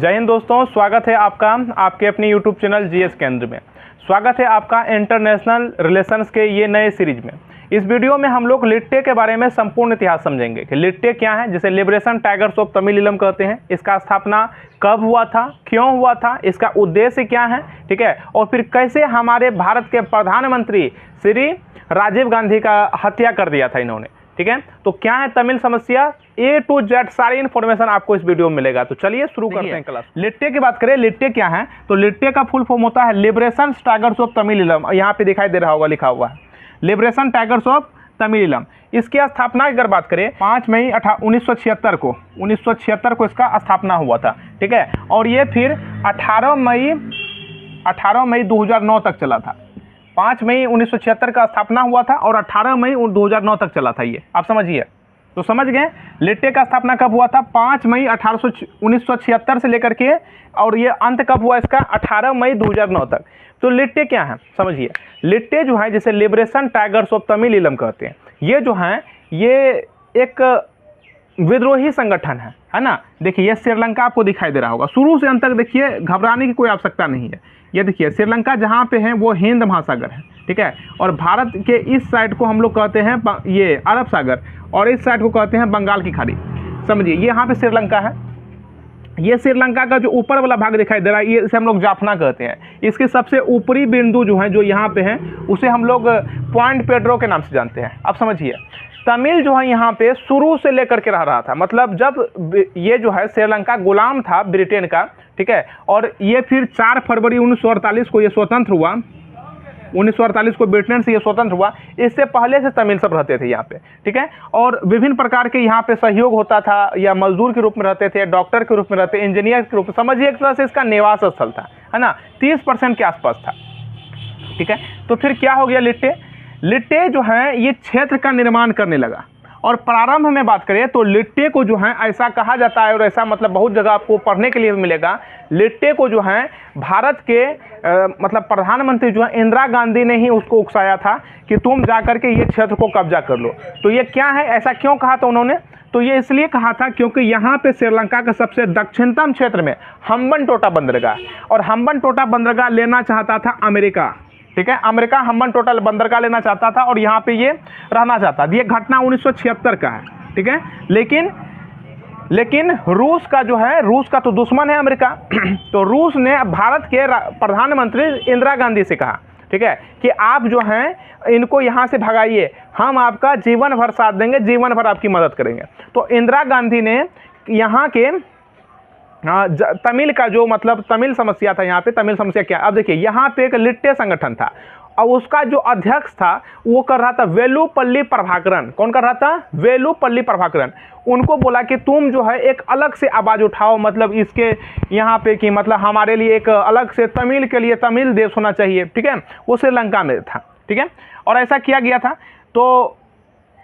जय हिंद दोस्तों, स्वागत है आपका आपके अपने यूट्यूब चैनल जीएस केंद्र में। स्वागत है आपका इंटरनेशनल रिलेशंस के ये नए सीरीज में। इस वीडियो में हम लोग लिट्टे के बारे में संपूर्ण इतिहास समझेंगे कि लिट्टे क्या है, जिसे लिबरेशन टाइगर्स ऑफ तमिल कहते हैं। इसका स्थापना कब हुआ था, क्यों हुआ था, इसका उद्देश्य क्या है, ठीक है, और फिर कैसे हमारे भारत के प्रधानमंत्री श्री राजीव गांधी का हत्या कर दिया था इन्होंने, ठीक है। तो क्या है तमिल समस्या, A to Z सारी इन्फॉर्मेशन आपको इस वीडियो में मिलेगा। तो चलिए शुरू करते हैं क्लास। लिट्टे की बात करें, लिट्टे क्या है, तो लिट्टे का फुल फॉर्म होता है लिबरेशन टाइगर्स ऑफ तमिल। यहाँ पे दिखाई दे रहा होगा, लिखा हुआ है लिबरेशन टाइगर्स ऑफ तमिल। इसकी स्थापना की अगर बात करें 5 मई 1976 को इसका स्थापना हुआ था, ठीक है। और ये फिर 18 मई 2009 तक चला था। 5 मई 1976 का स्थापना हुआ था और 18 मई 2009 तक चला था ये, आप समझिए। तो समझ गए लिट्टे का स्थापना कब हुआ था, 5 मई 1976 से लेकर के, और ये अंत कब हुआ इसका, 18 मई 2009 तक। तो लिट्टे क्या है समझिए। लिट्टे जो है जिसे लिबरेशन टाइगर्स ऑफ तमिल कहते हैं, ये जो है ये एक विद्रोही संगठन है ना। देखिए ये श्रीलंका आपको दिखाई दे रहा होगा, शुरू से अंत तक देखिए, घबराने की कोई आवश्यकता नहीं है। ये देखिए श्रीलंका जहाँ पे है वो हिंद महासागर है, ठीक है, और भारत के इस साइड को हम लोग कहते हैं ये अरब सागर, और इस साइड को कहते हैं बंगाल की खाड़ी। समझिए ये यहाँ पे श्रीलंका है। ये श्रीलंका का जो ऊपर वाला भाग दिखाई दे रहा है, ये इसे हम लोग जाफना कहते हैं। इसके सबसे ऊपरी बिंदु जो है, जो यहाँ पे है, उसे हम लोग पॉइंट पेड्रो के नाम से जानते हैं। अब समझिए तमिल जो है यहाँ पे शुरू से लेकर के रह रहा था, मतलब जब ये जो है श्रीलंका गुलाम था ब्रिटेन का, ठीक है, और ये फिर 4 फरवरी 1948 को ये स्वतंत्र हुआ। 1948 को ब्रिटेन से ये स्वतंत्र हुआ। इससे पहले से तमिल सब रहते थे यहाँ पे, ठीक है, और विभिन्न प्रकार के यहाँ पे सहयोग होता था, या मजदूर के रूप में रहते थे, डॉक्टर के रूप में रहते, इंजीनियर के रूप में, समझिए एक तरह से इसका निवास स्थल था, है ना। 30% के आसपास था, ठीक है। तो फिर क्या हो गया, लिट्टे जो है ये क्षेत्र का निर्माण करने लगा। और प्रारंभ में बात करें तो लिट्टे को जो है ऐसा कहा जाता है, और ऐसा मतलब बहुत जगह आपको पढ़ने के लिए भी मिलेगा, लिट्टे को जो है भारत के मतलब प्रधानमंत्री जो है इंदिरा गांधी ने ही उसको उकसाया था कि तुम जा करके ये क्षेत्र को कब्जा कर लो। तो ये क्या है, ऐसा क्यों कहा था उन्होंने, तो ये इसलिए कहा था क्योंकि यहाँ पे श्रीलंका का सबसे दक्षिणतम क्षेत्र में हम्बनटोटा बंदरगाह, और हम्बनटोटा बंदरगाह लेना चाहता था अमेरिका, ठीक है। अमेरिका हम्बनटोटा बंदरगाह लेना चाहता था और यहाँ पे ये रहना चाहता था। ये घटना 1976 का है, ठीक है। लेकिन रूस का जो है, रूस का तो दुश्मन है अमेरिका तो रूस ने भारत के प्रधानमंत्री इंदिरा गांधी से कहा, ठीक है, कि आप जो हैं इनको यहाँ से भगाइए, हम आपका जीवन भर साथ देंगे, जीवन भर आपकी मदद करेंगे। तो इंदिरा गांधी ने यहाँ के तमिल का जो मतलब तमिल समस्या था, यहाँ पे तमिल समस्या क्या, अब देखिए यहाँ पे एक लिट्टे संगठन था, और उसका जो अध्यक्ष था वो कर रहा था वेलुपल्ली प्रभाकरन। कौन कर रहा था, वेलुपल्ली प्रभाकरन। उनको बोला कि तुम जो है एक अलग से आवाज़ उठाओ, मतलब इसके यहाँ पे कि मतलब हमारे लिए एक अलग से तमिल के लिए तमिल देश होना चाहिए, ठीक है। वो श्रीलंका में था, ठीक है, और ऐसा किया गया था। तो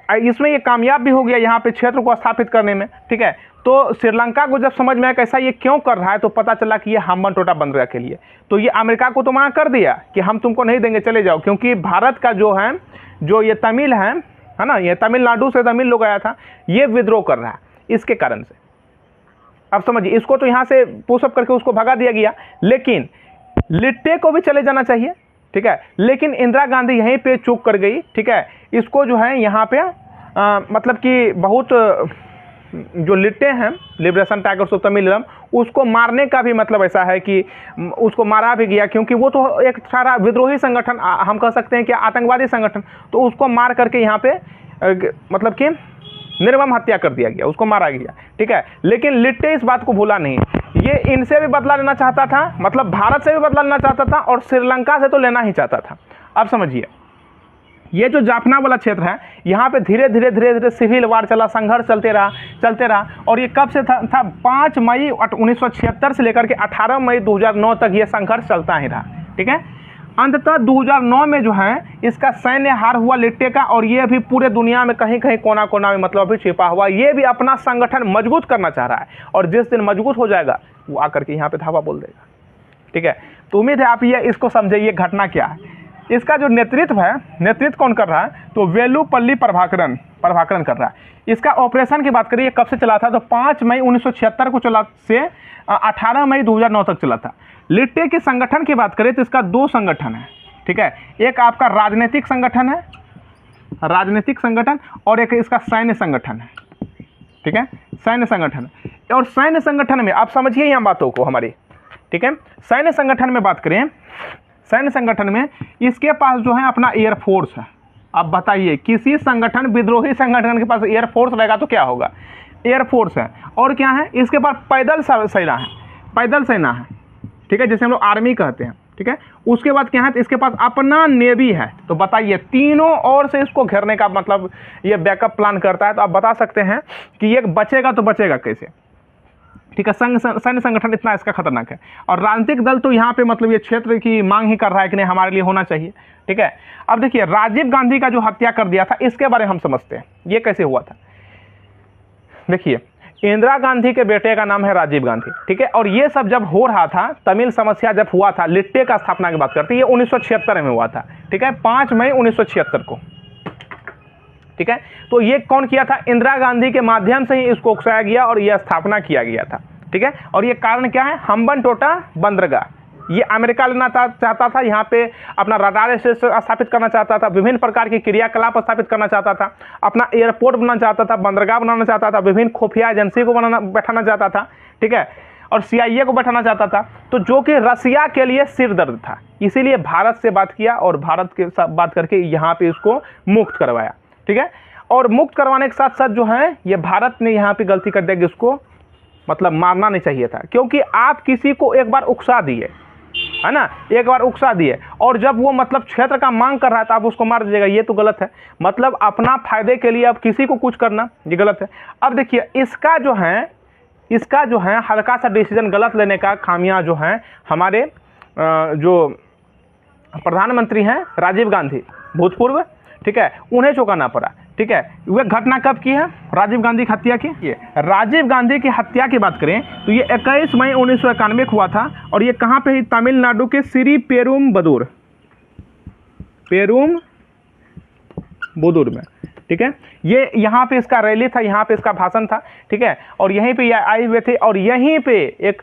इसमें ये कामयाब भी हो गया यहाँ पे क्षेत्र को स्थापित करने में, ठीक है। तो श्रीलंका को जब समझ में आया कैसा ये क्यों कर रहा है, तो पता चला कि ये हम्बनटोटा बंदरगाह के लिए। तो ये अमेरिका को तो मना कर दिया कि हम तुमको नहीं देंगे, चले जाओ, क्योंकि भारत का जो है, जो ये तमिल है ना, ये तमिलनाडु से तमिल लोग आया था, ये विद्रोह कर रहा है इसके कारण से। अब समझिए, इसको तो यहाँ से पुशअप करके उसको भगा दिया गया, लेकिन लिट्टे को भी चले जाना चाहिए, ठीक है, लेकिन इंदिरा गांधी यहीं पे चूक कर गई, ठीक है। इसको जो है यहाँ पे मतलब कि बहुत जो लिट्टे हैं लिबरेशन टाइगर्स ऑफ तमिल, उसको मारने का भी मतलब ऐसा है कि उसको मारा भी गया, क्योंकि वो तो एक सारा विद्रोही संगठन, हम कह सकते हैं कि आतंकवादी संगठन, तो उसको मार करके यहाँ पे मतलब कि निर्मम हत्या कर दिया गया, उसको मारा गया, ठीक है। लेकिन लिट्टे इस बात को भूला नहीं, ये इनसे भी बदला लेना चाहता था, मतलब भारत से भी बदला लेना चाहता था, और श्रीलंका से तो लेना ही चाहता था। अब समझिए ये जो जाफना वाला क्षेत्र है, यहाँ पे धीरे धीरे सिविल वार चला, संघर्ष चलते रहा, और ये कब से था 5 मई 1976 से लेकर के 18 मई 2009 तक ये संघर्ष चलता ही रहा, ठीक है। अंततः 2009 में जो है इसका सैन्य हार हुआ लिट्टे का, और ये अभी पूरे दुनिया में कहीं कहीं कोना कोना में मतलब अभी छिपा हुआ, ये भी अपना संगठन मजबूत करना चाह रहा है, और जिस दिन मजबूत हो जाएगा वो आकर के यहाँ पे धावा बोल देगा, ठीक है। तो उम्मीद है आप ये इसको समझे, ये घटना क्या है। इसका जो नेतृत्व कौन कर रहा है, तो वेलुपल्ली प्रभाकरन कर रहा है। इसका ऑपरेशन की बात करिए कब से चला था, तो 5 मई 1976 को चला से 18 मई 2009 तक चला था। लिट्टे के संगठन की बात करें तो इसका 2 संगठन है, ठीक है। एक आपका राजनीतिक संगठन है, और एक इसका सैन्य संगठन है, ठीक है, सैन्य संगठन। और सैन्य संगठन में आप समझिए यहाँ बातों को हमारी, ठीक है। सैन्य संगठन में बात करें, सैन्य संगठन में इसके पास जो है अपना एयरफोर्स है। अब बताइए किसी संगठन, विद्रोही संगठन के पास एयरफोर्स रहेगा तो क्या होगा, एयरफोर्स है। और क्या है, इसके पास पैदल सेना है, ठीक है, जैसे हम लोग आर्मी कहते हैं, ठीक है। उसके बाद क्या है, तो इसके पास अपना नेवी है। तो बताइए तीनों ओर से इसको घेरने का मतलब ये बैकअप प्लान करता है। तो आप बता सकते हैं कि ये बचेगा तो बचेगा कैसे, ठीक है। सैन्य संगठन इतना इसका खतरनाक है। और राजनीतिक दल तो यहाँ पे मतलब ये क्षेत्र की मांग ही कर रहा है कि नहीं हमारे लिए होना चाहिए, ठीक है। अब देखिए राजीव गांधी का जो हत्या कर दिया था, इसके बारे में हम समझते हैं ये कैसे हुआ था। देखिए इंदिरा गांधी के बेटे का नाम है राजीव गांधी, ठीक है। और ये सब जब हो रहा था, तमिल समस्या जब हुआ था, लिट्टे का स्थापना की बात करते हैं, ये 1976 में हुआ था, ठीक है, 5 मई 1976 को, ठीक है। तो ये कौन किया था, इंदिरा गांधी के माध्यम से ही इसको उकसाया गया और यह स्थापना किया गया था, ठीक है। और ये कारण क्या है, हम्बनटोटा बंदरगाह, ये अमेरिका लेना चाहता था, यहाँ पे अपना रडार स्टेशन स्थापित करना चाहता था, विभिन्न प्रकार की क्रियाकलाप स्थापित करना चाहता था, अपना एयरपोर्ट बनाना चाहता था, बंदरगाह बनाना चाहता था, विभिन्न खुफिया एजेंसी को बैठाना चाहता था, ठीक है, और CIA को बैठाना चाहता था। तो जो कि रसिया के लिए सिर दर्द था, इसीलिए भारत से बात किया और भारत के साथ बात करके यहाँ पे इसको मुक्त करवाया, ठीक है। और मुक्त करवाने के साथ साथ जो है ये भारत ने यहाँ पे गलती कर दिया कि इसको मतलब मारना नहीं चाहिए था, क्योंकि आप किसी को एक बार उकसा दिए, है ना, एक बार उकसा दिए और जब वो मतलब क्षेत्र का मांग कर रहा है तो आप उसको मार दीजिएगा, ये तो गलत है। मतलब अपना फायदे के लिए अब किसी को कुछ करना ये गलत है। अब देखिए इसका जो है हल्का सा डिसीजन गलत लेने का खामियां जो हैं हमारे जो प्रधानमंत्री हैं राजीव गांधी भूतपूर्व, ठीक है, उन्हें चुकाना पड़ा, ठीक है। वह घटना कब की है, राजीव गांधी की हत्या की। ये राजीव गांधी की हत्या की बात करें तो ये 21 मई 1991 को हुआ था और ये कहाँ पे ही, तमिलनाडु के श्री पेरुम्बदूर में, ठीक है। ये यहाँ पे इसका रैली था, यहाँ पे इसका भाषण था, ठीक है। और यहीं पे ये आए हुए थे और यहीं पे एक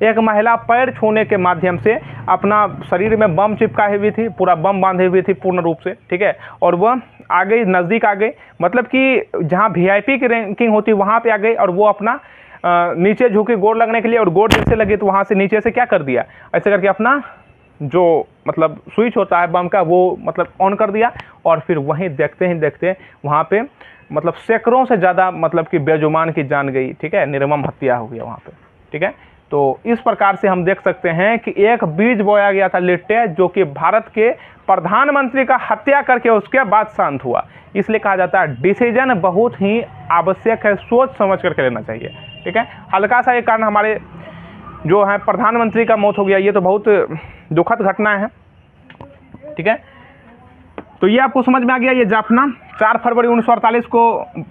एक महिला पैर छूने के माध्यम से अपना शरीर में बम चिपकाई हुई थी, पूरा बम बांधे हुई थी पूर्ण रूप से, ठीक है। और वह आ गई, नज़दीक आ गई, मतलब कि जहाँ VIP की रैंकिंग होती वहाँ पे आ गई और वो अपना नीचे झुकी गोड़ लगने के लिए, और गोड़ जैसे लगी तो वहाँ से नीचे से क्या कर दिया, ऐसे करके अपना जो मतलब स्विच होता है बम का वो मतलब ऑन कर दिया। और फिर वहीं देखते ही देखते वहाँ पे मतलब सैकड़ों से ज़्यादा मतलब कि बेजुबान की जान गई, ठीक है, निर्मम हत्या हो गया वहाँ पे, ठीक है। तो इस प्रकार से हम देख सकते हैं कि एक बीज बोया गया था लिट्टे, जो कि भारत के प्रधानमंत्री का हत्या करके उसके बाद शांत हुआ। इसलिए कहा जाता है डिसीजन बहुत ही आवश्यक है, सोच समझ करके लेना चाहिए, ठीक है। हल्का सा एक कारण हमारे जो है प्रधानमंत्री का मौत हो गया, ये तो बहुत दुखद घटना है, ठीक है। तो ये आपको समझ में आ गया। ये जाफना 4 फरवरी 1948 को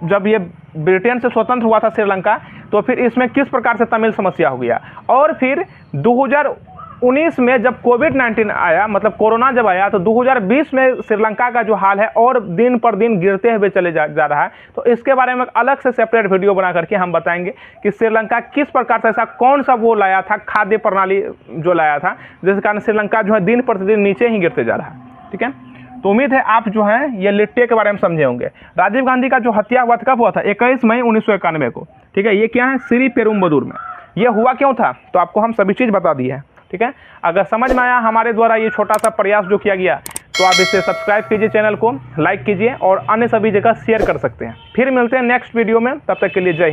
जब ये ब्रिटेन से स्वतंत्र हुआ था श्रीलंका, तो फिर इसमें किस प्रकार से तमिल समस्या हो गया। और फिर 2019 में जब कोविड-19 आया, मतलब कोरोना जब आया, तो 2020 में श्रीलंका का जो हाल है और दिन पर दिन गिरते हुए चले जा रहा है। तो इसके बारे में अलग से सेपरेट वीडियो बना करके हम बताएंगे कि श्रीलंका किस प्रकार से ऐसा कौन सा वो लाया था, खाद्य प्रणाली जो लाया था, जिस कारण श्रीलंका जो है दिन प्रतिदिन नीचे ही गिरते जा रहा है, ठीक है। तो उम्मीद है आप जो है ये लिट्टे के बारे में समझे होंगे। राजीव गांधी का जो हत्या हुआ था कब हुआ था, 21 मई 1991 को, ठीक है। ये क्या है, श्री पेरुम्बदूर में। ये हुआ क्यों था, तो आपको हम सभी चीज़ बता दी है, ठीक है। अगर समझ में आया हमारे द्वारा ये छोटा सा प्रयास जो किया गया, तो आप इसे सब्सक्राइब कीजिए, चैनल को लाइक कीजिए और अन्य सभी जगह शेयर कर सकते हैं। फिर मिलते हैं नेक्स्ट वीडियो में, तब तक के लिए जय हिंद।